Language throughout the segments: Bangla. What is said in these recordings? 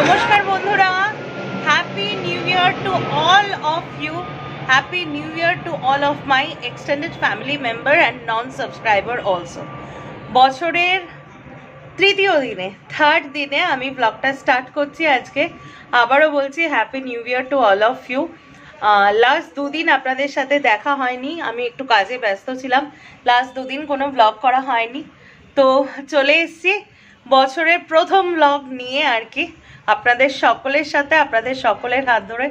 নমস্কার বন্ধুরা, happy new year to all of you. Happy new year to all of my extended family member and non subscriber also. বছরের তৃতীয় দিনে, থার্ড দিনে আমি ব্লগটা স্টার্ট করছি আজকে। আবারও বলছি happy new year to all of you. Last দুদিন আপনাদের সাথে দেখা হয়নি, আমি একটু কাজে ব্যস্ত ছিলাম। লাস্ট দুদিন কোনো ব্লগ করা হয়নি, তো চলে এসেছি বছরের প্রথম ব্লগ নিয়ে আর কি, আপনাদের সকলের সাথে, আপনাদের সকলের হাত ধরে।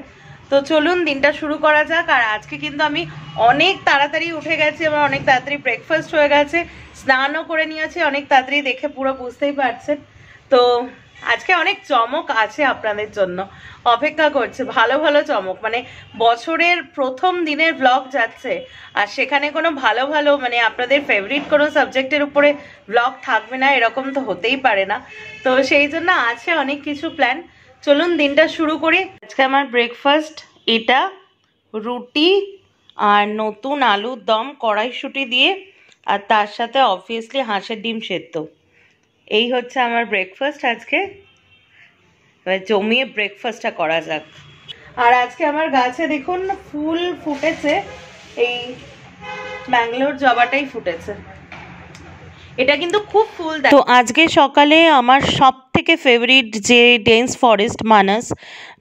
তো চলুন দিনটা শুরু করা যাক। আর আজকে কিন্তু আমি অনেক তাড়াতাড়ি উঠে গেছি, আমার অনেক তাড়াতাড়ি ব্রেকফাস্ট হয়ে গেছে, স্নানও করে নিয়েছি অনেক তাড়াতাড়ি, দেখে পুরো বুঝতেই পারছেন। তো আজকে অনেক চমক আছে আপনাদের জন্য, অপেক্ষা করছে ভালো ভালো চমক। মানে বছরের প্রথম দিনের ব্লগ যাচ্ছে, আর সেখানে কোনো ভালো ভালো মানে আপনাদের ফেভারিট কোনো সাবজেক্টের উপরে ব্লগ থাকবে না, এরকম তো হতেই পারে না। তো সেই জন্য আছে অনেক কিছু প্ল্যান। চলুন দিনটা শুরু করি। আজকে আমার ব্রেকফাস্ট এটা, রুটি আর নতুন আলুর দম কড়াইশুঁটি দিয়ে, আর তার সাথে অবভিয়াসলি হাঁসের ডিম সেদ্ধ। এই হচ্ছে আমার ব্রেকফাস্ট আজকে। এবার জমিয়ে ব্রেকফাস্টটা করা যাক। আর আজকে আমার গাছে দেখুন ফুল ফুটেছে, এই ম্যাঙ্গলোর জবাটাই ফুটেছে, এটা কিন্তু খুব ফুল দেয়। তো আজকে সকালে আমার সব থেকে ফেভারিট যে ডেন্স ফরেস্ট মানাস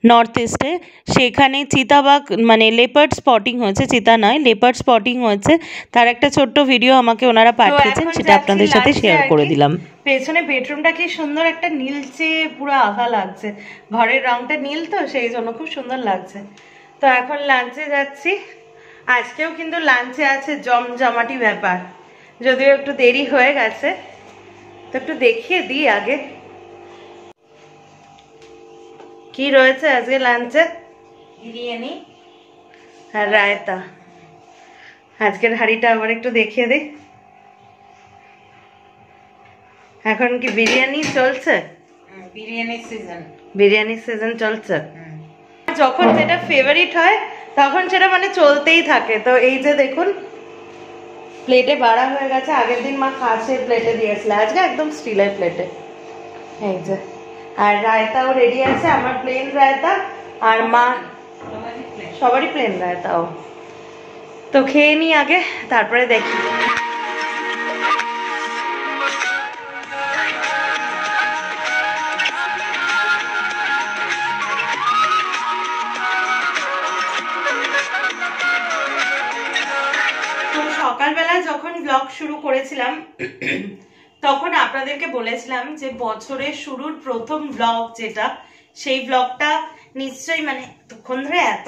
নর্থ ইস্টে, সেখানে চিতাবাঘ মানে লেপার্ড স্পটিং হয়েছে, চিতা নয় লেপার্ড স্পটিং হয়েছে। তার একটা ছোট্ট ভিডিও আমাকে ওনারা পাঠিয়েছেন, সেটা আপনাদের সাথে শেয়ার করে দিলাম। পেছনে বেডরুমটা কি সুন্দর একটা নীলচে পুরো আভা লাগছে, ঘরের রংটা নীল তো সেই জন্য খুব সুন্দর লাগছে। তো এখন লাঞ্চে যাচ্ছি। আজকেও কিন্তু লাঞ্চে আছে জমজমাটি ব্যাপার, যদিও একটু দেরি হয়ে গেছে। তো একটু দেখিয়ে দিই আগে কি রয়েছে আজকে লাঞ্চে। বিরিয়ানি আর রায়তা। আজকের হাঁড়িটা আবার একটু দেখিয়ে দিই। এখন কি বিরিয়ানি চলছে? বিরিয়ানির সিজন চলছে। যখন যেটা ফেভারিট হয় তখন সেটা মানে চলতেই থাকে। তো এই যে দেখুন প্লেটে বাড়া হয়ে গেছে, আগের দিন মা কাঁচের প্লেটে দিয়েছিল, আজকে একদম স্টিলের প্লেটে। এই যে, আর রায়তাও রেডি আছে, আমার প্লেন রায়তা, আর মা সবারই প্লেন রায়তাও। তো খেয়ে নিই আগে, তারপরে দেখি। সকালবেলায় যখন ব্লগ শুরু করেছিলাম তখন আপনাদেরকে বলেছিলাম যে বছরের শুরুর প্রথম ব্লগ যেটা, সেই ব্লগটা নিশ্চয়ই মানে তখন ধরে এত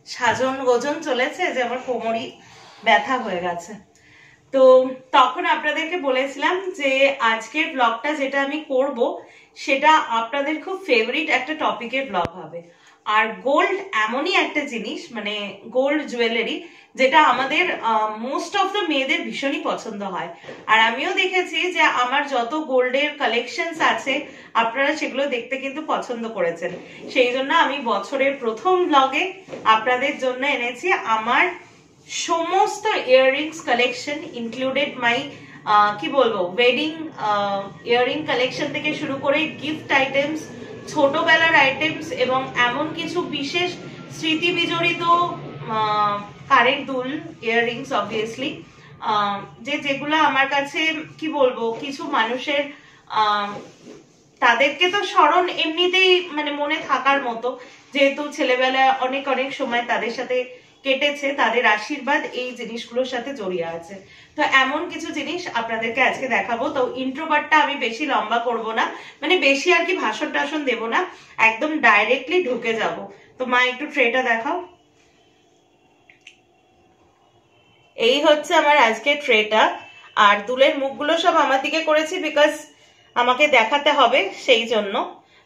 সাজন গোজন চলেছে যে আমার কোমরই ব্যথা হয়ে গেছে। তো তখন আপনাদেরকে বলেছিলাম যে আজকের ব্লগটা যেটা আমি করব সেটা আপনাদের খুব ফেভারিট একটা টপিকের ব্লগ হবে। আর গোল্ড এমনই একটা জিনিস, মানে গোল্ড জুয়েলারি, যেটা আমাদের মোস্ট অফ দ্য মেয়েদের ভীষণই পছন্দ হয়। আর আমিও দেখেছি যে আমার যত গোল্ডের কালেকশনস আছে আপনারা সেগুলো দেখতে কিন্তু পছন্দ করেছেন। সেই জন্য আমি বছরের প্রথম ব্লগে আপনাদের জন্য এনেছি আমার সমস্ত ইয়াররিংস কালেকশন, ইনক্লুডেড মাই কি বলবো ওয়েডিং ইয়াররিং কালেকশন থেকে শুরু করে গিফট আইটেমস, ছোটবেলার আইটেমস, এবং এমন কিছু বিশেষ স্মৃতি বিজড়িত কানের দুল, ইয়াররিংস অবভিয়াসলি, যেগুলো আমার কাছে কি বলবো কিছু মানুষের তাদেরকে তো স্মরণ এমনিতেই মানে মনে থাকার মতো, যেহেতু ছেলেবেলায় অনেক অনেক সময় তাদের সাথে কেটেছে, তাদের আশীর্বাদ এই জিনিসগুলোর সাথে জড়িয়ে আছে। তো এমন কিছু জিনিস আপনাদেরকে আজকে দেখাবো। তো ইন্ট্রোভার্টটা আমি বেশি লম্বা করব না, মানে বেশি আর কি ভাষণ টাষণ দেবো না, একদম ডাইরেক্টলি ঢুকে যাব। তো মা একটু ট্রেটা দেখাও। এই হচ্ছে আমার আজকে ট্রেটা। আর দুলের মুখগুলো সব আমার দিকে করেছি বিকজ আমাকে দেখাতে হবে, সেই জন্য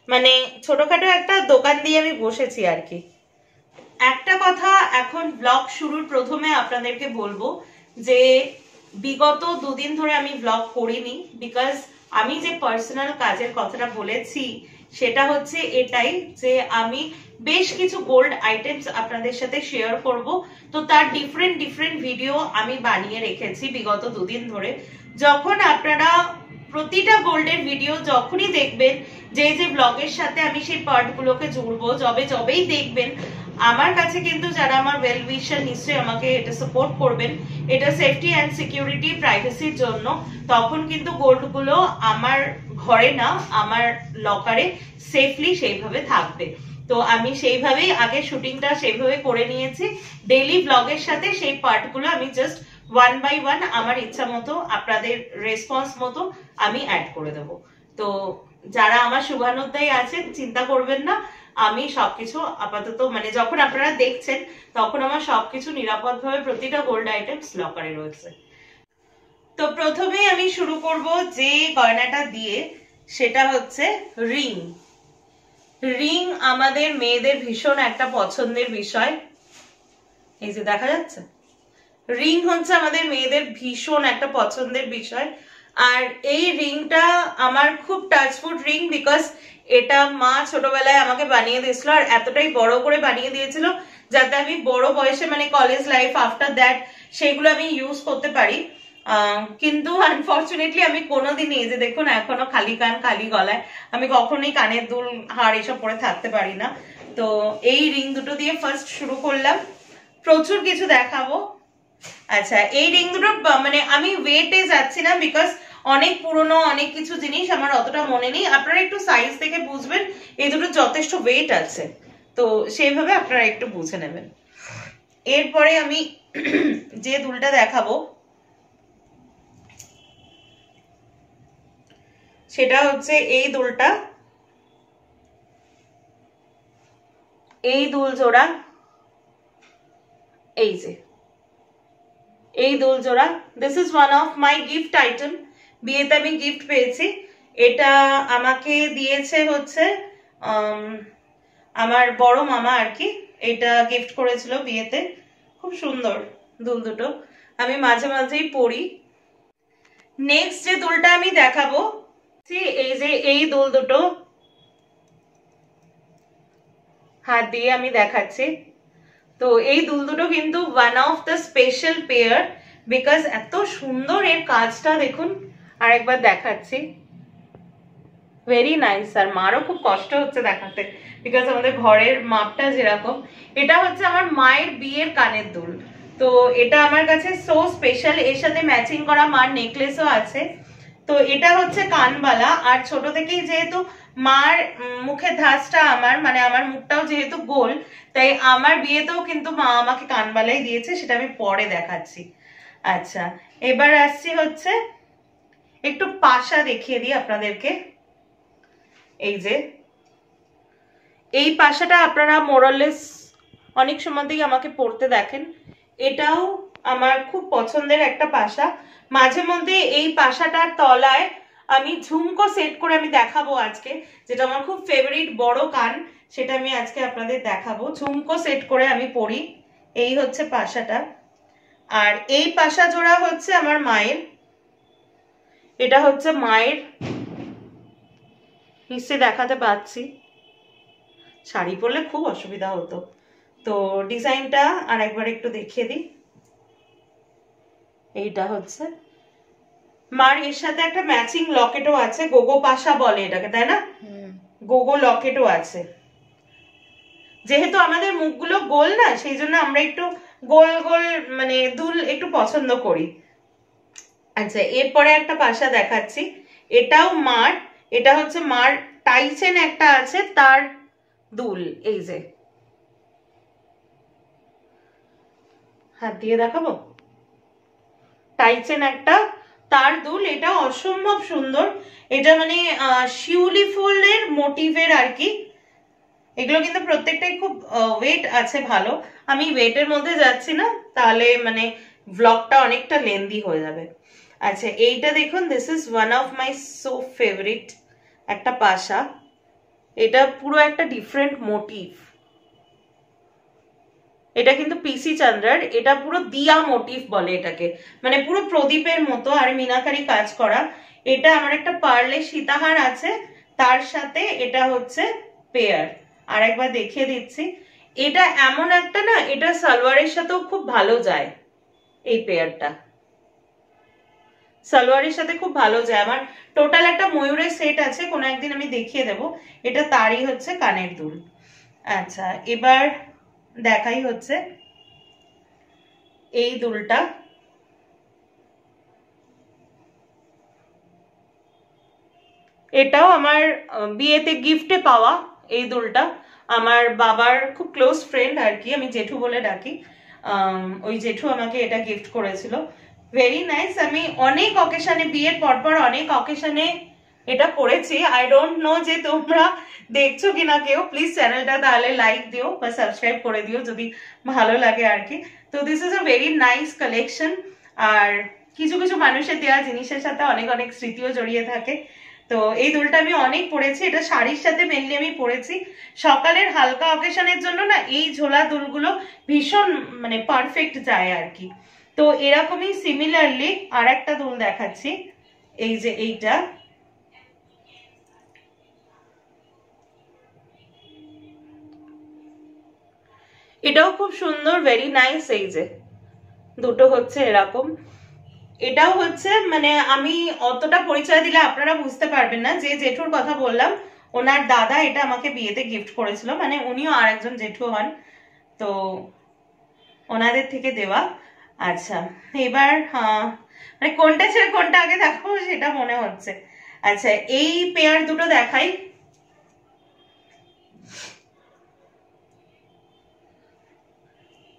মানে ছোটখাটো একটা দোকান দিয়ে আমি বসেছি আর কি। একটা কথা এখন ব্লগ শুরুর প্রথমে আপনাদেরকে বলবো যে বিগত দুদিন ধরে আমি ব্লগ করিনি, বিকজ আমি যে পার্সোনাল কাজের কথাটা বলেছি সেটা হচ্ছে এটাই যে আমি বেশ কিছু গোল্ড আইটেমস আপনাদের সাথে শেয়ার করব। তো তার ডিফারেন্ট ভিডিও আমি বানিয়ে রেখেছি বিগত দুদিন ধরে। যখন আপনারা প্রতিটা গোল্ডের ভিডিও যখনই দেখবেন, যে ব্লগের সাথে আমি সেই পার্টগুলোকে জুড়বো, যবেই দেখবেন, আমার কাছে কিন্তু যারা আমার ওয়েল উইশার নিশ্চয়ই আমাকে এটা সাপোর্ট করবেন, এটা সেফটি অ্যান্ড সিকিউরিটি প্রাইভেসির জন্য, তখন কিন্তু গোল্ডগুলো আমার ঘরে না, আমার লকারে সেফলি সেইভাবে থাকবে। তো আমি সেইভাবেই আগে শুটিংটা সেইভাবে করে নিয়েছি। ডেইলি ব্লগের সাথে সেই পার্টগুলো আমি জাস্ট 1 বাই 1 আমার ইচ্ছা মতো, আপনাদের রেসপন্স মতো আমি অ্যাড করে দেবো। তো যারা আমার শুভানুধ্যায়ী আছেন, চিন্তা করবেন না, আমি সবকিছু আপাতত মানে যখন আপনারা দেখছেন তখন আমার সবকিছু নিরাপদভাবে প্রতিটা গোল্ড আইটেমস লকারে রয়েছে। তো প্রথমেই আমি শুরু করব যে গয়নাটা দিয়ে, সেটা হচ্ছে রিং। রিং আমাদের মেয়েদের ভীষণ একটা পছন্দের বিষয়। এই যে দেখা যাচ্ছে, রিং হচ্ছে আমাদের মেয়েদের ভীষণ একটা পছন্দের বিষয়। আর এই রিংটা আমার খুব টাচফুট রিং, বিকজ এটা মা ছোটবেলায় আমাকে বানিয়ে দিয়েছিল, আর এতটাই বড় করে বানিয়ে দিয়েছিল যাতে আমি বড় বয়সে মানে কলেজ লাইফ আফটার দ্যাট সেগুলো আমি ইউজ করতে পারি। কিন্তু আনফর্চুনেটলি আমি কোনোদিনই, যে দেখুন এখনো খালি কান খালি গলায়, আমি কখনোই কানের দুল হাড় এসব পরে থাকতে পারি না। তো এই রিং দুটো দিয়ে ফার্স্ট শুরু করলাম, প্রচুর কিছু দেখাবো। আচ্ছা, এই রিং দুটো মানে আমি ওয়েটে যাচ্ছি না, বিকজ অনেক পুরনো অনেক কিছু জিনিস আমার অতটা মনে নেই, আপনারা একটু সাইজ থেকে বুঝবেন এই দুটো যথেষ্ট ওয়েট আছে, তো সেইভাবে আপনারা একটু বুঝে নেবেন। এরপরে আমি যে দুলটা দেখাবো সেটা হচ্ছে এই দুলটা, এই দুল জোড়া, এই যে এই দুল জোড়া, this is one of my gift item. বিয়েতে আমি গিফট পেয়েছি, এটা আমাকে দিয়েছে হচ্ছে আমার বড় মামা আর কি, এটা গিফট করেছিল বিয়েতে। খুব সুন্দর দুল দুটো, আমি মাঝে মাঝেই পরি। নেক্সট যে দুলটা আমি দেখাবো, এই যে এই দুল দুটো হাত দিয়ে আমি দেখাচ্ছি। তো এই দুল দুটো কিন্তু one of the special pair, because এত সুন্দর এর কাজটা দেখুন, আর একবার দেখাচ্ছি, ভেরি নাইস। আর মারও খুব কষ্ট হচ্ছে দেখাতে, বিকজ আমাদের ঘরের মাপটা যেরকম, এটা হচ্ছে আমার মায়ের বিয়ের কানের দুল। তো এটা আমার কাছে সো স্পেশাল, এর সাথে ম্যাচিং করা মার নেকলেসও আছে। তো এটা হচ্ছে কানবালা, আর ছোট থেকেই যেহেতু মার মুখের ধাঁচটা আমার, মানে আমার মুখটাও যেহেতু গোল, তাই আমার বিয়েতেও কিন্তু মা আমাকে কানবালাই দিয়েছে, সেটা আমি পরে দেখাচ্ছি। আচ্ছা, এবার আসছি হচ্ছে একটু পাশা দেখিয়ে দিই আপনাদেরকে। এই যে এই পাশাটা আপনারা মোরালেস অনেক সময়তেই আমাকে পড়তে দেখেন, এটাও আমার খুব পছন্দের একটা পাশা। মাঝে মধ্যে এই পাশাটার তলায় আমি ঝুমকো সেট করে আমি দেখাবো আজকে, যেটা আমার খুব ফেভারিট বড় কান, সেটা আমি আজকে আপনাদের দেখাবো। ঝুমকো সেট করে আমি পরি, এই হচ্ছে পাশাটা। আর এই পাশা জোড়া হচ্ছে আমার মায়ের, এটা হচ্ছে মায়ের, নিশ্চয়ই দেখাতে পাচ্ছি, শাড়ি পরলে খুব অসুবিধা হতো। তো ডিজাইনটা আর একবার একটু দেখিয়ে দিই, এইটা হচ্ছে মার, এর সাথে একটা ম্যাচিং লকেটও আছে, গোগো পাশা বলে এটাকে, তাই না? গোগো লকেটও আছে। যেহেতু আমাদের মুখগুলো গোল না, সেই জন্য আমরা একটু গোল গোল মানে দুল একটু পছন্দ করি। আচ্ছা, এরপরে একটা পাশা দেখাচ্ছি, এটাও মার, এটা হচ্ছে মার টাইচেন একটা আছে তার দুল, এই যে হাত দিয়ে দেখাবো, টাইচেন একটা তার দুল, এটা অসম্ভব সুন্দর। এটা মানে শিউলি ফুলের মোটিভের আর কি। এগুলো কিন্তু প্রত্যেকটাই খুব ওয়েট আছে ভালো, আমি ওয়েটের মধ্যে যাচ্ছি না, তাহলে মানে ব্লগটা অনেকটা লেন্দি হয়ে যাবে। আচ্ছা, এইটা দেখুন, this is one of my so favourite একটা পাশা, এটা পুরো একটা ডিফারেন্ট মোটিভ, এটা কিন্তু পিসি চন্দ্রার, এটা পুরো দিয়া মোটিভ বলে এটাকে, মানে পুরো প্রদীপের মতো আর মিনাকারি কাজ করা। এটা আমার একটা পার্লে সীতাহার আছে, তার সাথে এটা হচ্ছে পেয়ার। আর একবার দেখিয়ে দিচ্ছি, এটা এমন একটা না, এটা সালোয়ারের সাথেও খুব ভালো যায় এই পেয়ারটা। সালোয়ারের সাথে খুব ভালো যায়। আমার টোটাল একটা ময়ূরের সেট আছে, কোনো একদিন আমি দেখিয়ে দেব। এটা তারই হচ্ছে কানের দুল। আচ্ছা, এবার দেখাই হচ্ছে এই দুলটা। এটাও আমার বিয়েতে গিফটে পাওয়া এই দুলটা। আমার বাবার খুব ক্লোজ ফ্রেন্ড আর কি, আমি জেঠু বলে ডাকি। ওই জেঠু আমাকে এটা গিফট করেছিল। Very nice. আমি অনেক অকেশনে, বিয়ের পরপর অনেক অকেশনে এটা পড়েছি। আই ডোন্ট নো যে তোমরা দেখছো কিনা কেউ, প্লিজ চ্যানেলটা তাহলে লাইক দিও বা সাবস্ক্রাইব করে দিও যদি ভালো লাগে আর কি। তো this is a very nice collection. আর কিছু কিছু মানুষের দেওয়া জিনিসের সাথে অনেক অনেক স্মৃতিও জড়িয়ে থাকে। তো এই দুলটা আমি অনেক পরেছি, এটা শাড়ির সাথে মেনলি আমি পরেছি। সকালের হালকা অকেশনের জন্য না এই ঝোলা দুলগুলো ভীষণ মানে পারফেক্ট যায় আর কি। তো এরকমই সিমিলারলি আর একটা দুল দেখাচ্ছি, এই যে এইটা। এটাও খুব সুন্দর, ভেরি নাইস। এই যে দুটো হচ্ছে এরকম। এটাও হচ্ছে মানে আমি অতটা পরিচয় দিলে আপনারা বুঝতে পারবেন না। যে জেঠুর কথা বললাম ওনার দাদা এটা আমাকে বিয়েতে গিফট করেছিল, মানে উনিও আর একজন জেঠু হন, তো ওনাদের থেকে দেওয়া। আচ্ছা, এবার মানে কোনটা ছেড়ে কোনটা আগে দেখাবো সেটা মনে হচ্ছে। আচ্ছা, এই পেয়ার দুটো দেখাই।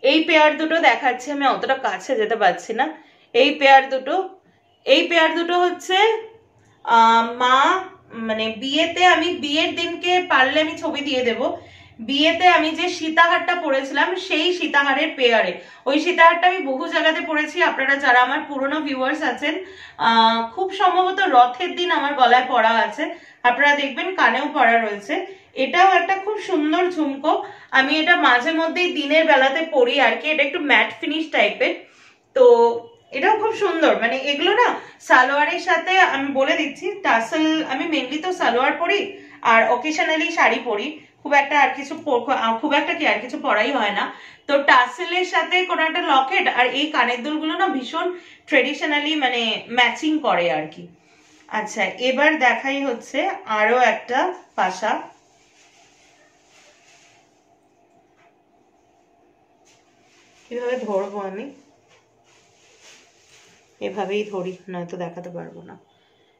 এই পেয়ার দুটো দেখাচ্ছি, আমি অতটা কাছে যেতে পারছি না। এই পেয়ার দুটো হচ্ছে মা মানে বিয়েতে, আমি বিয়ের দিনকে পারলে আমি ছবি দিয়ে দেব। বিয়েতে আমি যে সীতাহারটা পরেছিলাম সেই সীতাহারের পেয়ারে। ওই সীতাহারটা আমি বহু জায়গাতে পরেছি, আপনারা যারা আমার পুরনো ভিউয়ার্স আছেন খুব সম্ভবত রথের দিন আমার গলায় পরা আছে, আপনারা দেখবেন কানেও পরা রয়েছে। এটাও একটা খুব সুন্দর ঝুমকো। আমি এটা মাঝে মধ্যেই দিনের বেলাতে পরি আর কি। এটা একটু ম্যাট ফিনিশ টাইপের, তো এটাও খুব সুন্দর। মানে এগুলো না সালোয়ারের সাথে, আমি বলে দিচ্ছি টাসেল, আমি মেনলি তো সালোয়ার পরি আর অকেশনালি শাড়ি পরি, খুব একটা আর কিছু আর কিছু পরাই হয় না। তো টাসেলের সাথে কোনো একটা লকেট আর এই কানের দুলগুলো না ভীষণ ট্রেডিশনালি মানে ম্যাচিং করে আর কি। আচ্ছা, এবার দেখাই হচ্ছে আরো একটা পাশা। কিভাবে ধরবো আমি, এভাবেই ধরি, নয়তো দেখাতে পারবো না।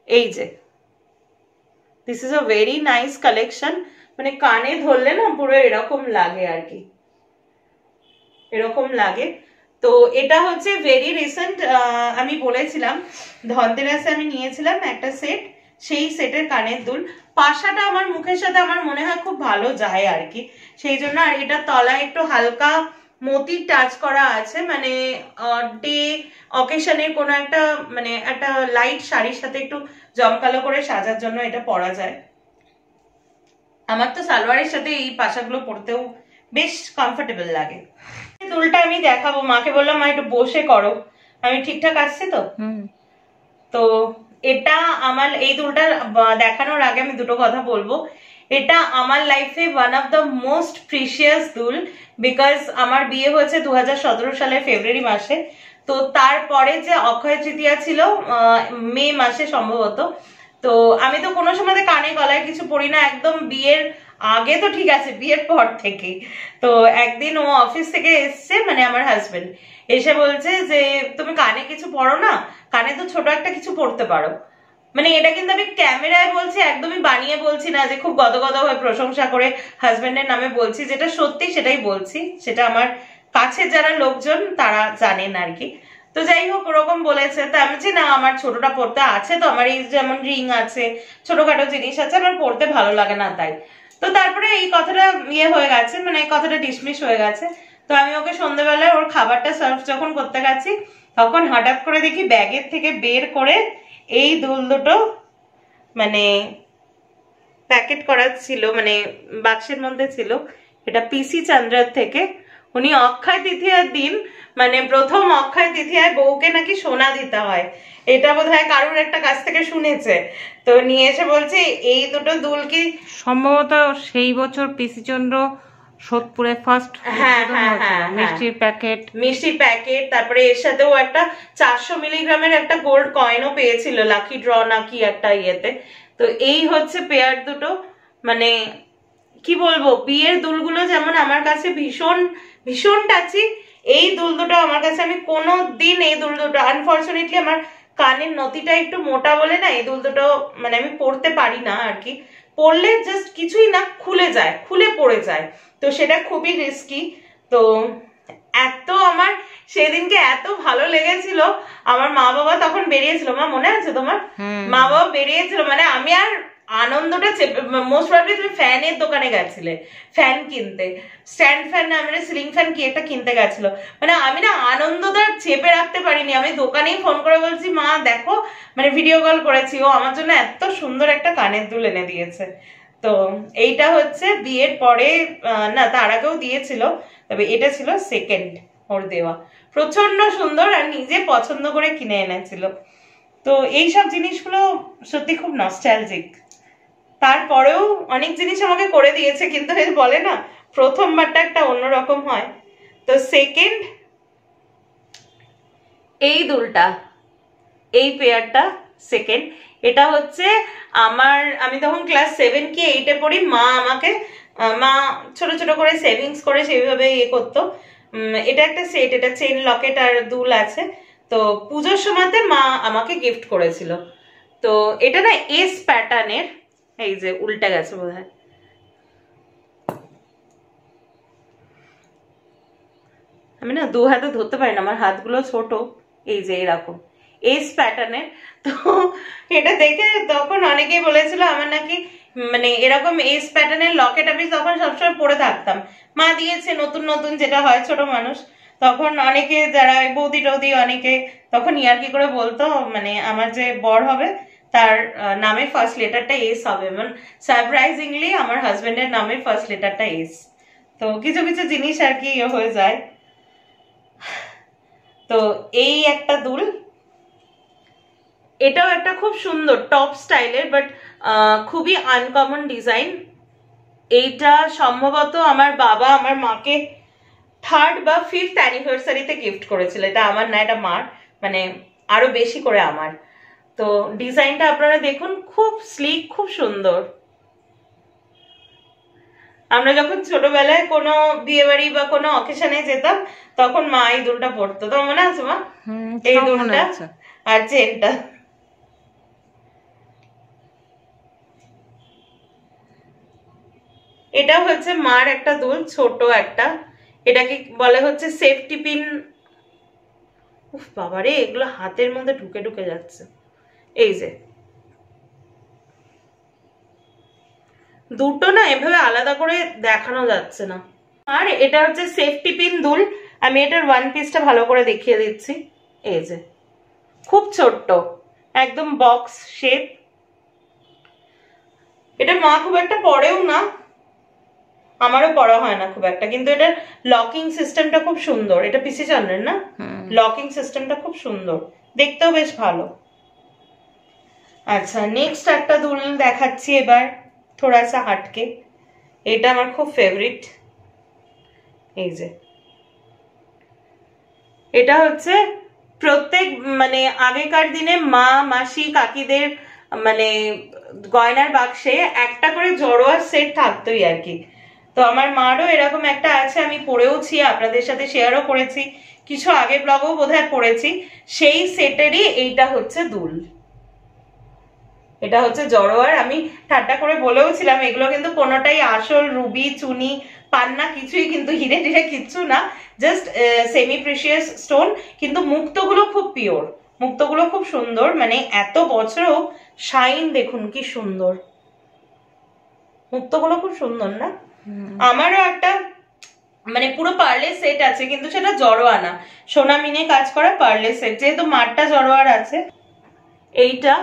এই যে this is a very nice collection. মানে কানে ধরলে না পুরো এরকম লাগে আর কি, এরকম লাগে। তো এটা হচ্ছে ভেরি রিসেন্ট, আমি বলেছিলাম ধনতেরাসে আমি নিয়েছিলাম একটা সেট, সেই সেটের কানের দুল। পাশাটা আমার মুখের সাথে আমার মনে হয় খুব ভালো যায় আর কি, সেই জন্য। আর এটা তলায় একটু হালকা মতি টাচ করা আছে, মানে ডে অকেশনের কোনো একটা মানে একটা লাইট শাড়ির সাথে একটু জমকালো করে সাজার জন্য এটা পরা যায়। আমার তো সালোয়ারের সাথে এই পাশাগুলো পরতেও বেশ কমফোর্টেবল লাগে। দুলটা আমি দেখাবো, মাকে বললাম মা একটু বসে করো, আমি ঠিকঠাক আসছি তো। তো এটা আমার, এই দুলটা দেখানোর আগে আমি দুটো কথা বলবো। এটা আমার লাইফে one of the most precious দুল, বিকজ আমার বিয়ে হয়েছে 2017 সালের ফেব্রুয়ারি মাসে। তো তারপরে যে অক্ষয় তৃতীয়া ছিল মে মাসে সম্ভবত, তো আমি তো কোনো সময় কানে গলায় কিছু পরি না, একদম বিয়ের আগে তো ঠিক আছে, বিয়ের পর থেকে। তো একদিন ও অফিস থেকে এসছে, মানে আমার হাজবেন্ড এসে বলছে যে তুমি কানে কিছু পরো না, কানে তো ছোট একটা কিছু পরতে পারো। মানে এটা কিন্তু আমি ক্যামেরায় বলছি, একদমই বানিয়ে বলছি না যে খুব গদগদ হয়ে প্রশংসা করে হাজবেন্ডের নামে বলছি, যেটা সত্যি সেটাই বলছি, সেটা আমার কাছে যারা লোকজন তারা জানেন আর কি। তো যাই হোক ওরকম বলেছে, তো আমি যে না আমার ছোটটা পড়তে আছে, তো আমার এই যেমন রিং আছে, ছোটখাটো জিনিস আছে, আমার পড়তে ভালো লাগে না তাই। তো তারপরে এই কথাটা ইয়ে হয়ে গেছে, মানে এই কথাটা ডিসমিস হয়ে গেছে। তো আমি ওকে সন্ধ্যেবেলায় ওর খাবারটা সার্ভ যখন করতে গেছি, তখন হঠাৎ করে দেখি ব্যাগের থেকে বের করে এই দুল দুটো মানে প্যাকেট করা ছিল, মানে বাক্সের মধ্যে ছিল। এটা পিসি চন্দ্রার থেকে, উনি অক্ষয় তৃতীয়ার দিন, মানে প্রথম অক্ষয় তৃতীয়ায় বউকে নাকি সোনা দিতে হয়, এটা বোধহয় কারুর একটা কাছ থেকে শুনেছে। তো নিয়ে এসে বলছে এই দুটো দুল কি সম্ভবত সেই বছর পিসি চন্দ্র সোদপুরে ফার্স্ট মিষ্টির প্যাকেট, তারপরে এর সাথেও একটা 400 মিলিগ্রামের একটা গোল্ড কয়েনও পেয়েছিল, লাকি ড্র না কি একটা ইয়েতে। তো এই হচ্ছে পেয়ার দুটো। মানে কি বলবো, বিয়ের দুলগুলো যেমন আমার কাছে ভীষণ ভীষণ টাচি, এই দুল দুটো আমার কাছে, আমি কোনো দিন এই দুল দুটো, আনফর্চুনেটলি আমার কানের নতিটা একটু মোটা বলে না, এই দুল দুটো মানে আমি পরতে পারি না আর কি, পরলে জাস্ট কিছুই না খুলে যায়, খুলে পড়ে যায়, তো সেটা খুবই রিস্কি। তো এত আমার সেদিনকে এত ভালো লেগেছিল, আমার মা বাবা তখন বেরিয়েছিল, মা মনে আছে তোমার? মা বাবা বেরিয়েছিল, মানে আমি আর আনন্দটা মোস্ট প্রবাবলি তুমি ফ্যানের দোকানে গেছিলে ফ্যান কিনতে, স্ট্যান্ড ফ্যান না মানে সিলিং ফ্যান কি একটা কিনতে গেছিল, মানে আমি না আনন্দটা চেপে রাখতে পারিনি, আমি দোকানেই ফোন করে বলছি মা দেখো, মানে ভিডিও কল করেছি, ও আমার জন্য এত সুন্দর একটা কানের দুল এনে দিয়েছে। তো এইটা হচ্ছে বিয়ের পরে, না তার আগেও দিয়েছিল, তবে এটা ছিল সেকেন্ড ওর দেওয়া, প্রচন্ড সুন্দর আর নিজে পছন্দ করে কিনে এনেছিল। তো এইসব জিনিসগুলো সত্যি খুব নস্টালজিক। তারপরেও অনেক জিনিস আমাকে করে দিয়েছে, কিন্তু বলে না প্রথমবারটা একটা অন্যরকম হয়। তো সেকেন্ড এই দুলটা, এই পেয়ারটা সেকেন্ড, এটা হচ্ছে আমার, আমি তখন ক্লাস 7 কি 8-এ পড়ি, মা আমাকে, মা ছোট ছোট করে সেভিংস করে সেইভাবে ইয়ে করতো। এটা একটা সেট, এটা চেন লকেট আর দুল আছে, তো পুজোর সময়তে মা আমাকে গিফট করেছিল। তো এটা না এস প্যাটার্নের, এই যে উল্টা গেছে বোধহয়, আমি না দু হাতে ধরতে পারি না, আমার হাতগুলো ছোট, এই যে এরকম এস প্যাটার্নের। তো এটা দেখে তখন অনেকেই বলেছিল আমার নাকি মানে এরকম এস প্যাটার্নের লকেট আমি তখন সবসময় পরে থাকতাম, মা দিয়েছে নতুন নতুন যেটা হয় ছোট মানুষ, তখন অনেকে যারা বৌদি টৌদি অনেকে তখন ইয়ার্কি করে বলতো মানে আমার যে বর হবে তার নামে ফার্স্ট লেটারটা এস হবে, মানে সারপ্রাইজিংলি আমার হাজবেন্ডের নামে ফার্স্ট লেটারটা এস। তো কিছু কিছু জিনিস আর কি হয়ে যায়। তো এই একটা দুল, এটাও একটা খুব সুন্দর টপ স্টাইলের, বাট খুবই আনকমন ডিজাইন। এইটা সম্ভবত আমার বাবা আমার মাকে 3rd বা 5th অ্যানিভার্সারিতে গিফট করেছিল, এটা আমার না, এটা মার, মানে আরো বেশি করে আমার। তো ডিজাইনটা আপনারা দেখুন, খুব স্লিক, খুব সুন্দর। আমরা যখন ছোটবেলায় কোনো বিয়ে বাড়ি বা কোনো অকেশনে যেতাম তখন মা এই দুলটা পরতো, তো মনে আছে মা? এই দুলটা আর চেনটা। এটা হচ্ছে মার একটা দুল, ছোট একটা, এটাকে বলে হচ্ছে সেফটি পিন। উফ বাবারে, এগুলো হাতের মধ্যে ঢুকে ঢুকে যাচ্ছে। এই যে দুটো না এভাবে আলাদা করে দেখানো যাচ্ছে না। আর এটা হচ্ছে সেফটি পিন দুল, আমি এটার ওয়ান পিসটা ভালো করে দেখিয়ে দিচ্ছি। এই যে খুব ছোট্ট, একদম বক্স শেপ। এটা মা খুব একটা পরেও না, আমারও পড়া হয় না খুব একটা, কিন্তু এটার লকিং সিস্টেমটা খুব সুন্দর, এটা পিসি চন্দ্রের না, লকিং সিস্টেমটা খুব সুন্দর, দেখতেও বেশ ভালো। আচ্ছা নেক্সট একটা দুল দেখাচ্ছি এবার, থোড়া সা হাটকে, এটা আমার খুব ফেভারিট। এই যে এটা হচ্ছে প্রত্যেক মানে আগেকার দিনে মা মাসি কাকিদের মানে গয়নার বাক্সে একটা করে জড়োয়া সেট থাকতোই আর কি। তো আমার মারও এরকম একটা আছে, আমি পরেওছি, আপনাদের সাথে শেয়ারও করেছি, কিছু আগের ব্লগও বোধহয় পড়েছি, সেই সেটেরই এইটা হচ্ছে দুল, এটা হচ্ছে জড়োয়ার। আমি ঠাট্টা করে বলেওছিলাম এগুলো কিন্তু কোনোটাই আসল রুবি চুনি পান্না কিছুই, কিন্তু হিরে টিরে কিচ্ছু না, জাস্ট সেমি প্রিশিয়াস স্টোন, কিন্তু মুক্তগুলো খুব পিওর, মুক্তগুলো খুব সুন্দর, মানে এত বছরও শাইন দেখুন কি সুন্দর, মুক্তগুলো খুব সুন্দর না। আমারও একটা মানে পুরো পার্লে সেট আছে, কিন্তু সেটা জড়োয়া না, সোনা মিনে কাজ করা পার্লে সেট, যেহেতু মারটা জড়োয়ার আছে। এইটা,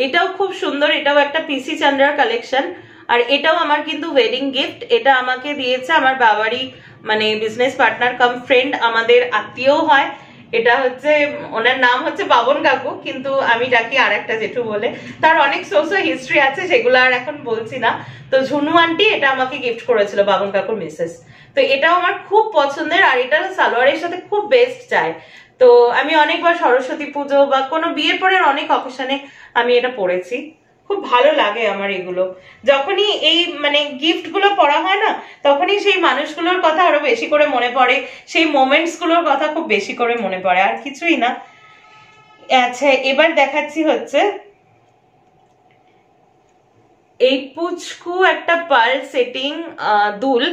এটাও খুব সুন্দর, এটাও একটা পিসি চন্দ্রার কালেকশন, আর এটাও আমার কিন্তু ওয়েডিং গিফট, এটা আমাকে দিয়েছে আমার বাবারই মানে বিজনেস পার্টনার কাম ফ্রেন্ড, আমাদের আত্মীয় হয়, এটা হচ্ছে ওনার নাম হচ্ছে বাবন কাকু, কিন্তু আমি ডাকি আর একটা জেঠু বলে। তার অনেক সোর্স হিস্ট্রি আছে, সেগুলো আর এখন বলছি না। তো ঝুনু আন্টি এটা আমাকে গিফট করেছিল, বাবন কাকুর মিসেস। তো এটাও আমার খুব পছন্দের, আর এটা সালোয়ারের সাথে খুব বেস্ট যায়। তো আমি অনেকবার সরস্বতী পুজো বা কোনো বিয়ের পরের অনেক অকেশনে আমি এটা পরেছি, খুব ভালো লাগে আমার এগুলো। যখনই এই মানে গিফট গুলো পড়া হয় না, তখনই সেই মানুষগুলোর কথা আরো বেশি করে মনে পড়ে, সেই মোমেন্টস গুলোর কথা খুব বেশি করে মনে পড়ে, আর কিছুই না। আচ্ছা, এবার দেখাচ্ছি হচ্ছে এই পুচকু একটা পার্ল সেটিং দুল,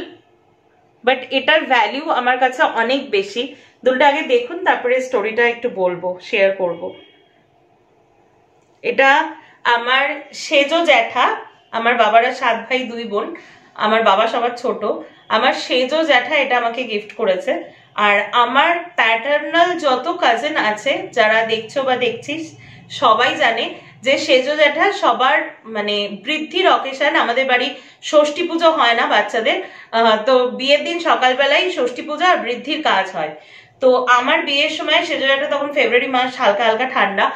বাট এটার ভ্যালু আমার কাছে অনেক বেশি। দুলটা আগে দেখুন, তারপরে স্টোরিটা একটু বলবো, শেয়ার করব। এটা আমার সেজো জ্যাঠা, আমার বাবারা 7 ভাই 2 বোন, আমার বাবা সবার ছোট। আমার সেজো জ্যাঠা এটা আমাকে গিফট করেছে। আর আমার প্যাটার্নাল যত কাজিন আছে, যারা দেখছো বা দেখছিস, সবাই জানে যে সেজো জ্যাঠা সবার মানে বৃদ্ধির অকেশন। আমাদের বাড়ি ষষ্ঠী পুজো হয় না বাচ্চাদের, তো বিয়ের দিন সকালবেলায় ষষ্ঠী পূজা আর বৃদ্ধির কাজ হয়। তো আমার বিয়ের সময় সেজো জ্যাঠা তখন ফেব্রুয়ারি মাস, হালকা হালকা ঠান্ডা,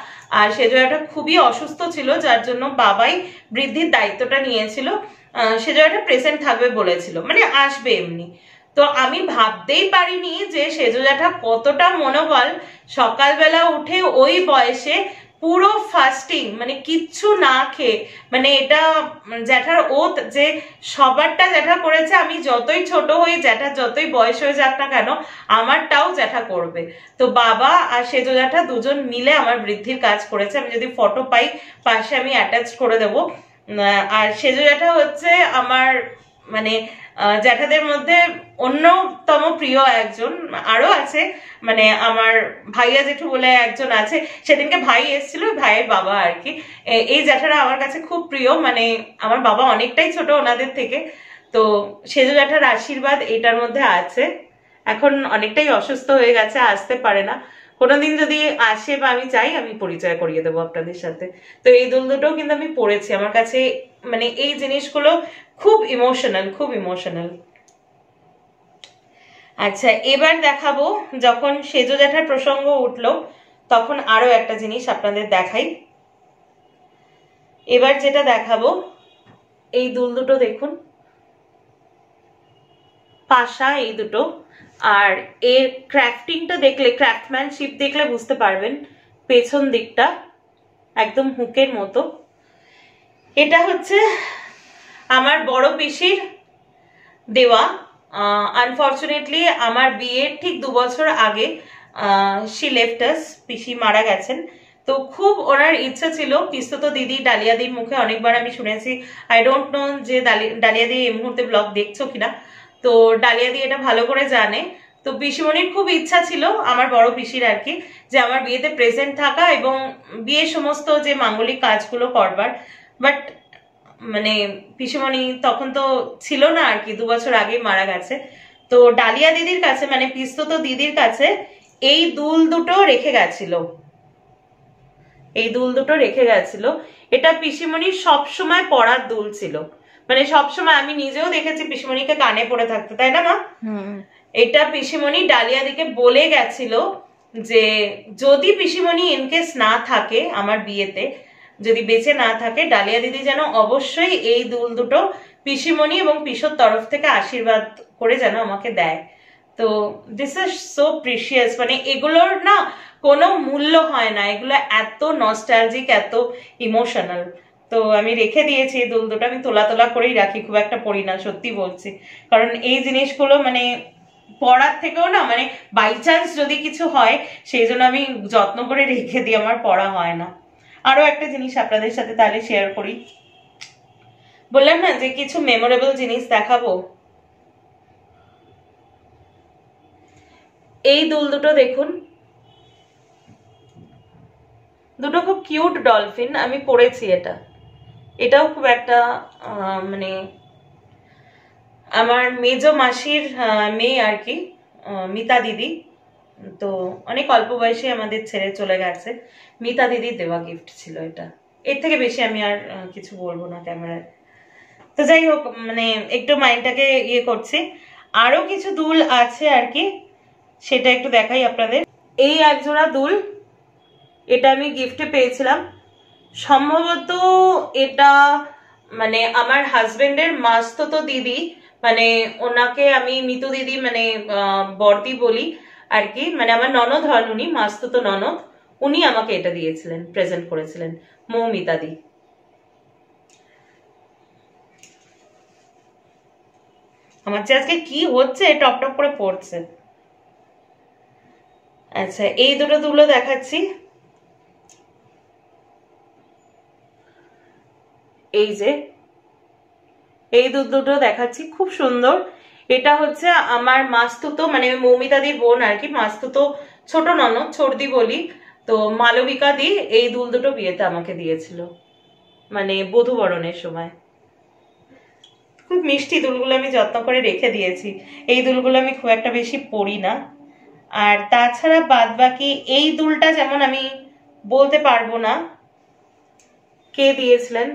আর সেজো জ্যাঠা খুবই অসুস্থ ছিল, যার জন্য বাবাই বৃদ্ধির দায়িত্বটা নিয়েছিল। সেজো জ্যাঠা প্রেজেন্ট থাকবে বলেছিল, মানে আসবে এমনি। তো আমি ভাবতেই পারিনি যে সেজো জ্যাঠা কতটা মনোবল, সকালবেলা উঠে ওই বয়সে পুরো ফাস্টিং, মানে কিচ্ছু না খেয়ে, মানে এটা জ্যাঠার ওত যে সবারটা জ্যাঠা করেছে, আমি যতই ছোট হই, জ্যাঠার যতই বয়স হয়ে যাক না কেন, আমারটাও জ্যাঠা করবে। তো বাবা আর সেজো জ্যাঠা দুজন মিলে আমার বৃদ্ধির কাজ করেছে। আমি যদি ফটো পাই পাশে আমি অ্যাটাচ করে দেবো। আর সেজো জ্যাঠা হচ্ছে আমার মানে জ্যাঠাদের মধ্যে অন্যতম প্রিয় একজন। আরো আছে, মানে আমার ভাইয়া জেঠু বলে একজন আছে, সেদিনকে ভাই এসেছিল, ভাইয়ের বাবা আর কি। এই জ্যাঠারা আমার কাছে খুব প্রিয়, মানে আমার বাবা অনেকটাই ছোট ওনাদের থেকে। তো সেজো জ্যাঠার আশীর্বাদ এটার মধ্যে আছে। এখন অনেকটাই অসুস্থ হয়ে গেছে, আসতে পারে না। কোনোদিন যদি আসে বা আমি চাই, আমি পরিচয় করিয়ে দেবো আপনাদের সাথে। তো এই দুল দুটোও কিন্তু আমি পড়েছি, আমার কাছে মানে এই জিনিসগুলো খুব ইমোশনাল, খুব ইমোশনাল। আচ্ছা, এবার দেখাবো, যখন সেজো জ্যাঠার প্রসঙ্গ উঠলো, তখন আরো একটা জিনিস আপনাদের দেখাই। এবার যেটা দেখাবো, এই দুল দুটো দেখুন, পাশা এই দুটো। আর এর ক্রাফটিংটা দেখলে, ক্রাফটম্যানশিপ দেখলে বুঝতে পারবেন, পেছন দিকটা একদম হুকের মতো। এটা হচ্ছে আমার বড় পিসির দেওয়া। আনফর্চুনেটলি আমার বিয়ের ঠিক 2 বছর আগে শি লেফট আস, পিসি মারা গেছেন। তো খুব ওনার ইচ্ছা ছিল, পিস্তত দিদি ডালিয়াদির মুখে অনেকবার আমি শুনেছি, আই ডোন্ট নো যে ডালিয়াদি এই মুহূর্তে ব্লগ দেখছো কিনা, তো ডালিয়াদি এটা ভালো করে জানে। তো পিসিমণির খুব ইচ্ছা ছিল, আমার বড় পিসির আর কি, যে আমার বিয়েতে প্রেজেন্ট থাকা এবং বিয়ের সমস্ত যে মাঙ্গলিক কাজগুলো করবার। বাট মানে পিসিমণি তখন তো ছিল না আর কি, 2 বছর আগেই মারা গেছে। তো ডালিয়া দিদির কাছে, মানে পিস্তত দিদির কাছে এই দুল দুটো রেখে গেছিল, এই দুল দুটো রেখে গেছিল। এটা পিসিমণির সবসময় পরার দুল ছিল, মানে সবসময় আমি নিজেও দেখেছি পিসিমণিকে কানে পড়ে থাকতে, তাই না মা? এটা পিসিমণি ডালিয়া দিকে বলে গেছিল যে যদি পিসিমণি ইনকেস না থাকে আমার বিয়েতে, যদি বেঁচে না থাকে, ডালিয়া দিদি যেন অবশ্যই এই দুল দুটো পিসিমণি এবং পিসোর তরফ থেকে আশীর্বাদ করে যেন আমাকে দেয়। তো দিস ইজ সো প্রিশিয়াস, মানে এগুলোর না কোনো মূল্য হয় না, এগুলো এত নস্টালজিক, এত ইমোশনাল। তো আমি রেখে দিয়েছি এই দুল দুটো, আমি তোলা তোলা করেই রাখি, খুব একটা পড়ি না, সত্যি বলছি। কারণ এই জিনিসগুলো মানে পড়ার থেকেও না, মানে বাই চান্স যদি কিছু হয়, সেই জন্য আমি যত্ন করে রেখে দিই, আমার পড়া হয় না। আরো একটা জিনিস আপনাদের সাথে তাহলে শেয়ার করি, বললাম না যে কিছু মেমোরেবল জিনিস দেখাবো। এই দুল দুটো দেখুন, দুটো খুব কিউট ডলফিন, আমি পড়েছি এটা। এটাও খুব একটা মানে আমার মেজো মাসির মেয়ে আর কি, মিতা দিদি। তো অনেক অল্প বয়সে আমাদের ছেড়ে চলে গেছে, মিতা দিদির দেওয়া গিফট ছিল এটা। এর থেকে বেশি আমি আর কিছু বলবো না ক্যামেরায়। তো যাই হোক, মানে একটু মাইন্ডটাকে ইয়ে করছি। আরো কিছু দুল আছে আর কি, সেটা একটু দেখাই আপনাদের। এই একজোড়া দুল, এটা আমি গিফটে পেয়েছিলাম। সম্ভবত এটা মানে আমার হাজবেন্ডের মাসতুতো দিদি, মানে ওনাকে আমি মিতু দিদি মানে বর্দি বলি আর কি, মানে আমার ননদ হন উনি, মাসতুতো ননদ, উনি আমাকে এটা দিয়েছিলেন, প্রেজেন্ট করেছিলেন, মৌমিতা দি। আমার যে আজকে কি হচ্ছে, টপ টপ করে পড়ছে। আচ্ছা, এই দুটো দুলো দেখাচ্ছি। এই যে এই দুটো দেখাচ্ছি, খুব সুন্দর। এটা হচ্ছে আমার মাসতুতো মানে মৌমিতাদির বোন আর কি, মাসতুতো ছোট ননদ, ছোটদি বলি। তো মালবিকা দি এই দুল দুটো বিয়েতে আমাকে দিয়েছিল, মানে বধূবরণের সময়। খুব মিষ্টি দুলগুলো, আমি যত্ন করে রেখে দিয়েছি। এই দুলগুলো আমি খুব একটা বেশি পরি না। আর তাছাড়া বাদ বাকি এই দুলটা যেমন আমি বলতে পারবো না কে দিয়েছিলেন,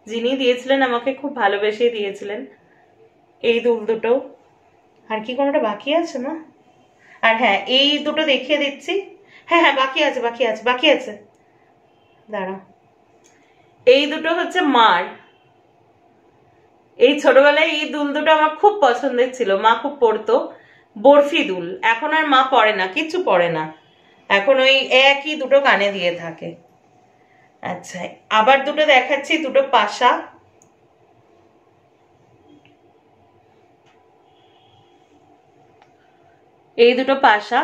যিনি দিয়েছিলেন আমাকে খুব ভালোবেসে দিয়েছিলেন এই দুল দুটো। আর কি কোনোটা বাকি আছে না? আর হ্যাঁ, এই দুটো দেখিয়ে দিচ্ছি। হ্যাঁ হ্যাঁ, বাকি আছে বাকি আছে বাকি আছে, দাঁড়া। এই দুটো হচ্ছে মার। এই ছোটবেলায় এই দুল দুটো আমার খুব পছন্দের ছিল, মা খুব পরতো। বরফি দুল, এখন আর মা পরে না, কিচ্ছু পরে না, এখন ওই একই দুটো কানে দিয়ে থাকে। আচ্ছা, আবার দুটো দেখাচ্ছি, দুটো পাশা। এই দুটো পাশা,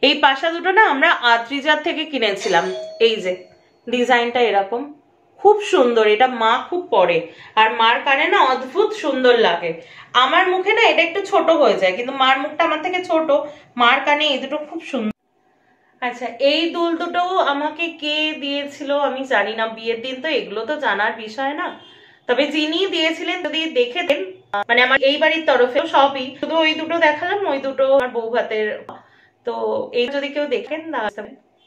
এই পাশা দুটো না আমরা আদ্রিজার থেকে কিনেছিলাম। এই যে ডিজাইনটা এরকম, খুব সুন্দর, এটা মা খুব পরে, আর মার কানে না অদ্ভুত সুন্দর লাগে। আমার মুখে না এটা একটু ছোট হয়ে যায়, কিন্তু মার মুখটা আমার থেকে ছোট, মার কানে এই দুটো খুব সুন্দর। আচ্ছা, এই দুল দুটো আমাকে কে দিয়েছিল আমি জানি না, বিয়ের দিন তো এগুলো তো জানার বিষয় না। তবে যিনি দিয়েছিলেন যদি দেখে দেন, মানে আমার এই বাড়ির তরফেও সবই, শুধু ওই দুটো দেখালাম, ওই দুটো আমার বউ ভাতের। তো এই যদি কেউ দেখেন,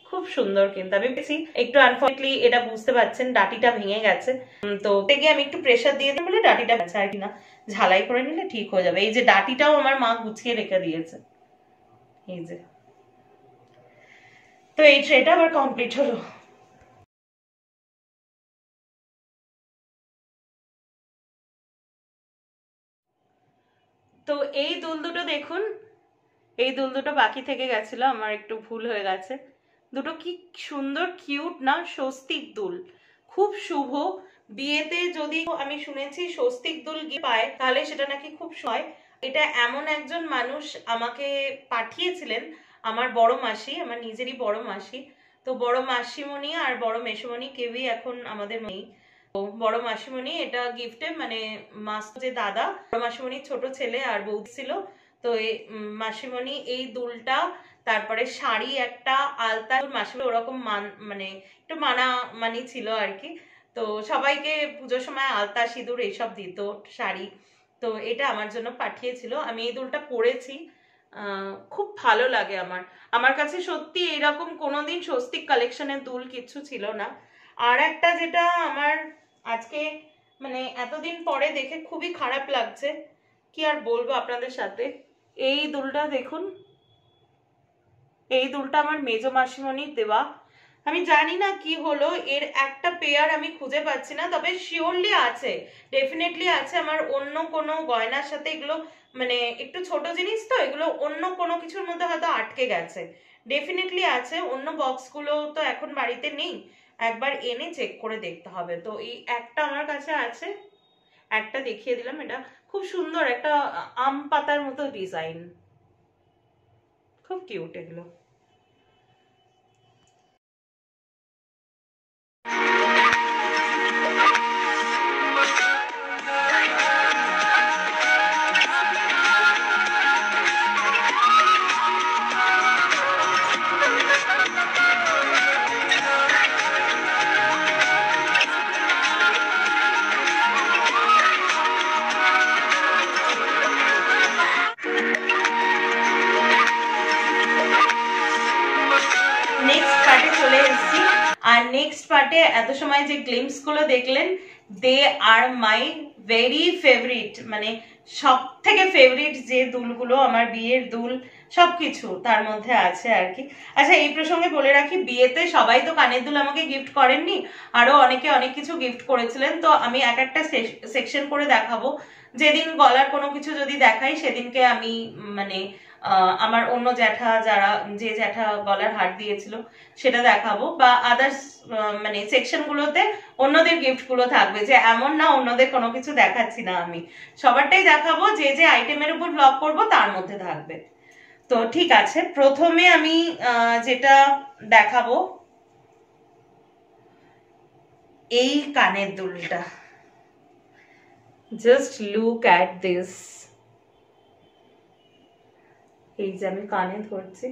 খুব সুন্দর। কিন্তু আমি বেশি একটু আনফর্চুনেটলি এটা বুঝতে পারছেন, ডাটিটা ভেঙে গেছে। তো গিয়ে আমি একটু প্রেসার দিয়ে দিই বলে ডাটিটা গেছে আর কি, না ঝালাই করে নিলে ঠিক হয়ে যাবে। এই যে ডাটিটাও আমার মা গুছিয়ে রেখে দিয়েছে, এই যে। তো এই ট্রেটা আবার কমপ্লিট হলো। তো এই দুল দুটো দেখুন, এই দুল দুটো বাকি থেকে গেছিল, আমার একটু ভুল হয়ে গেছে। দুটো কি সুন্দর কিউট না, স্বস্তিক দুল, খুব শুভ। বিয়েতে যদি আমি শুনেছি স্বস্তিক দুল পায় তাহলে সেটা নাকি খুব সয়। এটা এমন একজন মানুষ আমাকে পাঠিয়েছিলেন, আমার বড় মাসি, আমার নিজেরই বড় মাসি। তো বড় মাসিমণি আর বড় মেসোমণি কেউই এখন আমাদের নেই। বড় মাসিমণি এটা গিফটে, মানে মাস যে দাদা, বড় মাসিমণির ছোট ছেলে আর বউ ছিল। তো এই মাসিমণি এই দুলটা, তারপরে শাড়ি একটা, আলতা, মাসিমণি ওরকম মানে একটু মানামানি ছিল আর কি। তো সবাইকে পুজোর সময় আলতা সিঁদুর এইসব দিত, শাড়ি। তো এটা আমার জন্য পাঠিয়েছিল, আমি এই দুলটা পরেছি, খুব ভালো লাগে আমার। আমার কাছে সত্যি এরকম কোনোদিন স্বস্তিক কালেকশনের দুল কিছু ছিল না। আর একটা যেটা আমার আজকে মানে এতদিন পরে দেখে খুবই খারাপ লাগছে, কি আর বলবো আপনাদের সাথে। এই দুলটা দেখুন, এই দুলটা আমার মেজো মাসিমণির দেওয়া। আমি জানি না কি হলো, এর একটা পেয়ার আমি খুঁজে পাচ্ছি না, তবে শিওরলি আছে, ডেফিনেটলি আছে। আমার অন্য কোনো গয়নার সাথে এগুলো, মানে একটু ছোট জিনিস তো, এগুলো অন্য কোনো কিছুর মধ্যে হয়তো আটকে গেছে, ডেফিনেটলি আছে। অন্য বক্সগুলো তো এখন বাড়িতে নেই, একবার এনে চেক করে দেখতে হবে। তো এই একটা আমার কাছে আছে, একটা দেখিয়ে দিলাম। এটা খুব সুন্দর, একটা আম পাতার মতো ডিজাইন, খুব কিউট এগুলো। আর নেক্সট পার্টে এত সময় যে গ্লিমস গুলো দেখলেন, দে আর মাই ভেরি ফেভারিট, মানে সব থেকে ফেভারিট যে দুলগুলো, আমার বিয়ের দুল, সবকিছু তার মধ্যে আছে আর কি। আচ্ছা, এই প্রসঙ্গে বলে রাখি, বিয়েতে সবাই তো কানের দুল আমাকে গিফট করেননি, আরো অনেকে অনেক কিছু গিফট করেছিলেন। তো আমি এক একটা সেকশন করে দেখাবো। যেদিন গলার কোনো কিছু যদি দেখাই সেদিনকে আমি মানে আমার অন্য জ্যাঠা যে জ্যাঠা গলার হার দিয়েছিল সেটা দেখাবো, বা আদার্স মানে সেকশন গুলোতে অন্যদের গিফট গুলো থাকবে, যে এমন না অন্যদের কোনো কিছু দেখাচ্ছি না, আমি সবারটাই দেখাবো। যে যে আইটেমের উপর ব্লগ করব তার মধ্যে থাকবে। তো ঠিক আছে, প্রথমে আমি যেটা দেখাবো এই কানের দুলটা। Just look at this. এই যে আমি কানে ধরছি,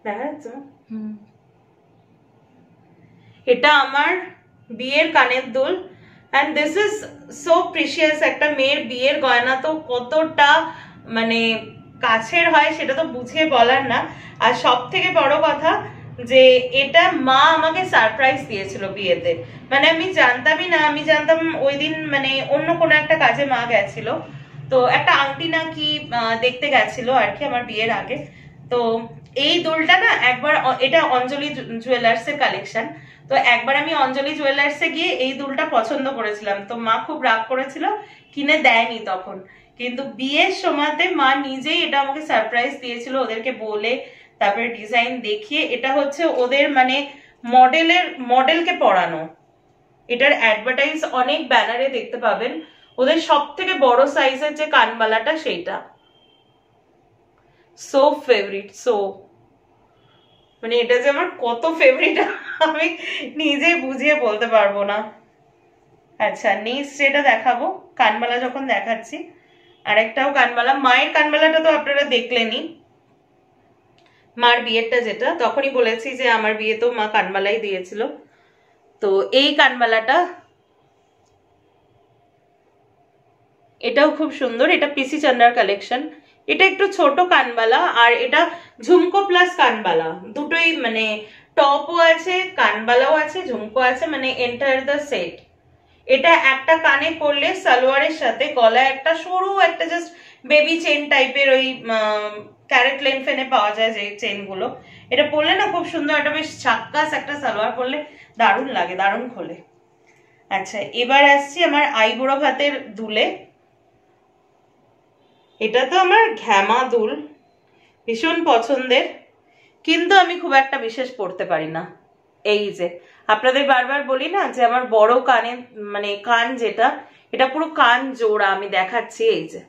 দেখা যাচ্ছে? এটা আমার বিয়ের কানের দুল, and this is so precious। একটা মেয়ের বিয়ের গয়না তো কতটা মানে কাছের হয় সেটা তো বুঝিয়ে বলার না। আর সব থেকে বড় কথা যে এটা মা আমাকে সারপ্রাইজ দিয়েছিল বিয়েতে, মানে আমি জানতামই না। আমি জানতাম ওই দিন মানে অন্য কোনো একটা কাজে মা গেছিল, তো একটা আংটি না কি দেখতে গেছিল আর কি আমার বিয়ের আগে। তো এই দুলটা না একবার, এটা অঞ্জলি জুয়েলার্সের কালেকশন, তো একবার আমি অঞ্জলি জুয়েলার্সে গিয়ে এই দুলটা পছন্দ করেছিলাম, তো মা খুব রাগ করেছিল, কিনে দেয়নি তখন। কিন্তু বিয়ের সময়তে মা নিজেই এটা আমাকে সারপ্রাইজ দিয়েছিল, ওদেরকে বলে তারপরে ডিজাইন দেখিয়ে। এটা হচ্ছে ওদের মানে মডেলকে পরানো। এটার অ্যাডভার্টাইজ অনেক ব্যানারে দেখতে পাবেন। ওদের সব থেকে বড় সাইজের যে কানবালাটা সেইটা সো ফেভারিট, সো মানে এটা যে আমার কত ফেভারিট আমি নিজে বুঝিয়ে বলতে পারবো না। আচ্ছা, নেক্সট যেটা দেখাবো, কানবালা যখন দেখাচ্ছি, আরেকটাও কানবালা। মায়ের কানবালাটা তো আপনারা দেখলেনই, মার বিয়েরটা যেটা, তখনই বলেছি যে আমার বিয়ে তো মা কানবালাই দিয়েছিল। তো এই কানবালাটা, এটাও খুব সুন্দর। এটা পিসি চান্ডার কালেকশন। এটা একটু ছোট কানবালা, আর এটা ঝুমকো প্লাস কানবালা দুটোই, মানে টপও আছে, কানবালাও আছে, ঝুমকো আছে, মানে এন্টার দ্য সেট। এটা একটা কানে পরলে সালোয়ারের সাথে গলায় একটা সরু একটা জাস্ট বেবি চেন টাইপের, ওই ক্যারেট লেনফেনে পাওয়া যায় যে চেন গুলো, এটা পরলে না খুব সুন্দর, একটা বেশ ঝাক্কাস একটা সালোয়ার পরলে দারুণ লাগে, দারুণ খোলে। আচ্ছা, এবার আসছি আমার আইবুড়ো ভাতের দুলে। এটা তো আমার ঘ্যামা দুল, ভীষণ পছন্দের, কিন্তু আমি খুব একটা বিশেষ পড়তে পারি না। এই যে আপনাদের বারবার বলি না যে আমার বড় কানে মানে কান যেটা, এটা পুরো কান জোড়া আমি দেখাচ্ছি। এই যে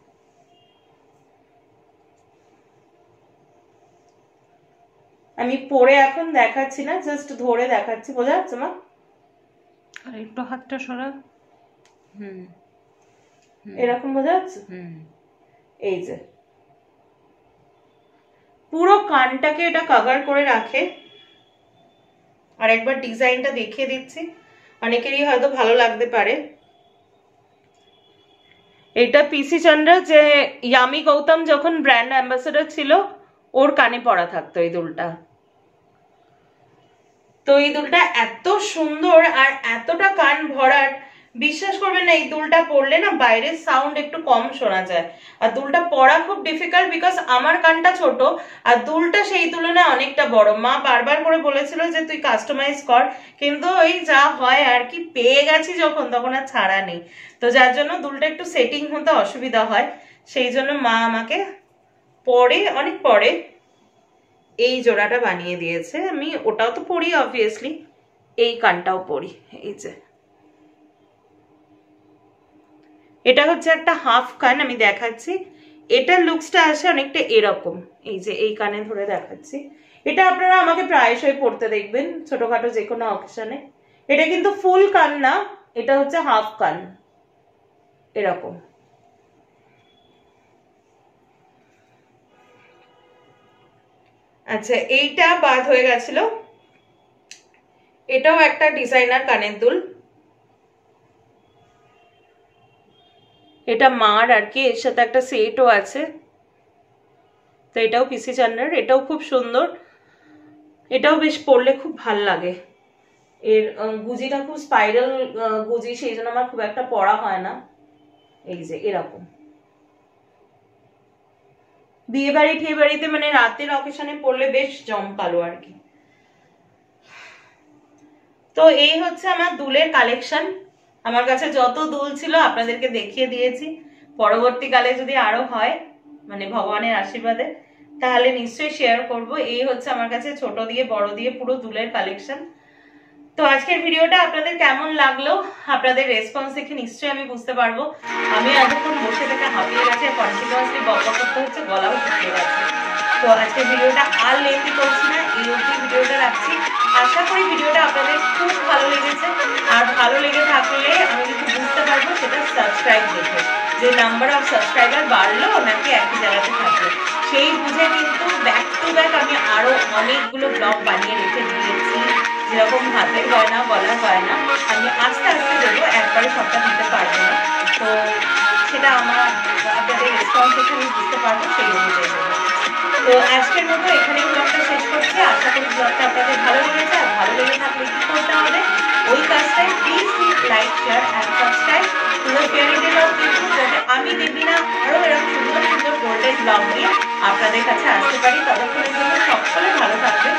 আমি পরে এখন দেখাচ্ছি না, জাস্ট ধরে দেখাচ্ছি, বোঝা যাচ্ছে মা? আর একটু হাতটা সরা। এরকম বোঝা যাচ্ছে? এই যে পুরো কানটাকে এটা কভার করে রাখে। আর একবার ডিজাইনটা দেখিয়ে দিচ্ছি, অনেকেরই হয়তো ভালো লাগতে পারে। এটা পিসি চন্দ্রা, যে ইয়ামি গৌতম যখন ব্র্যান্ড অ্যাম্বাসেডর ছিল ওর কানে পরা থাকতো এই দুলটা। তো এই দুলটা এত সুন্দর আর এতটা কান ভরাট, বিশ্বাস করবেন না, এই দুলটা পরলে না বাইরের সাউন্ড একটু কম শোনা যায়। আর দুলটা পরা খুব ডিফিকাল্ট, বিকজ আমার কানটা ছোট আর দুলটা সেই তুলনায় অনেকটা বড়। মা বারবার করে বলেছিল যে তুই কাস্টমাইজ কর, কিন্তু ওই যা হয় আর কি, পেয়ে গেছি যখন তখন আর ছাড়া নেই। তো যার জন্য দুলটা একটু সেটিং হতে অসুবিধা হয়, সেই জন্য মা আমাকে পরে, অনেক পরে এই জোড়াটা বানিয়ে দিয়েছে। আমি ওটাও তো পরি অবভিয়াসলি, এই কানটাও পরি। এই যে এটা হচ্ছে একটা হাফ কান, আমি দেখাচ্ছি। এটার লুকসটা আসে অনেকটা এরকম। এই যে এই কানে ধরে দেখাচ্ছি, এটা আপনারা আমাকে প্রায়শই পড়তে দেখবেন ছোটখাটো যে কোনো অকেশনে। এটা কিন্তু ফুল কান না, এটা হচ্ছে হাফ কান, এরকম। আচ্ছা, এইটা বাদ হয়ে গেছিল, এটাও একটা ডিজাইনার কানের দুল। এটা মার আর কি, এর সাথে একটা সেটও আছে। তো এটাও পিসি চান্ডার, এটাও খুব সুন্দর, এটাও বেশ পরলে খুব ভাল লাগে। এর গুজিটা খুব স্পাইরাল গুজি, সেই জন্য আমার খুব একটা পরা হয় না। এই যে এরকম, বিয়ে বাড়ি ঠিয়ে বাড়িতে মানে রাতের অকেশনে পড়লে বেশ জমকালো আর কি। তো এই হচ্ছে আমার দুলের কালেকশন। আমার কাছে যত দুল ছিল আপনাদেরকে দেখিয়ে দিয়েছি। পরবর্তীকালে যদি আরো হয় মানে ভগবানের আশীর্বাদে তাহলে নিশ্চয়ই শেয়ার করব। এই হচ্ছে আমার কাছে ছোট দিয়ে বড় দিয়ে পুরো দুলের কালেকশন। তো আজকের ভিডিওটা আপনাদের কেমন লাগলো, আপনাদের রেসপন্স দেখে নিশ্চয়ই আমি বুঝতে পারবো। আমি এতক্ষণ বসে থেকে হাঁপিয়ে গেছে, কন্টিনিউয়াসলি বকবক করতে হচ্ছে, গলাও শুকিয়ে গেছে। তো আজকের ভিডিওটা আর লেন্থি করছি না, এই অবধি ভিডিওটা রাখছি। আশা করি ভিডিওটা আপনাদের খুব ভালো লেগেছে। আর ভালো লেগে থাকলে আমি কিন্তু বুঝতে পারবো সেটা সাবস্ক্রাইব দেখে, যে নাম্বার অফ সাবস্ক্রাইবার বাড়লো নাকি একই জায়গাতে থাকলো, সেই বুঝে কিন্তু ব্যাক টু ব্যাক আমি আরো অনেকগুলো ব্লগ বানিয়ে রেখে দিয়েছি। যেরকম হাতের গয়না, গলার গয়না আমি আস্তে আস্তে দেবো, একবারে সবটা দিতে পারবো না। তো সেটা আমার আপনাদের রেসপন্স দেখে আমি বুঝতে পারবো, সেই অনুযায়ী দেবো। তো আজকের মতো এখানেই ব্লগটা শেষ করছি। আশা করি ব্লগটা আপনাদের ভালো লেগেছে। আর ভালো লেগে থাকলে কি করতে হবে, ওই কাজটাই please like, share and subscribe to the fairy tale of YouTube, যাতে আমি দেখি না আরো এরকম সুন্দর সুন্দর গোল্ডেন ব্লগ নিয়ে আপনাদের কাছে আসতে পারি। ততক্ষণের জন্য সকলে ভালো থাকবেন।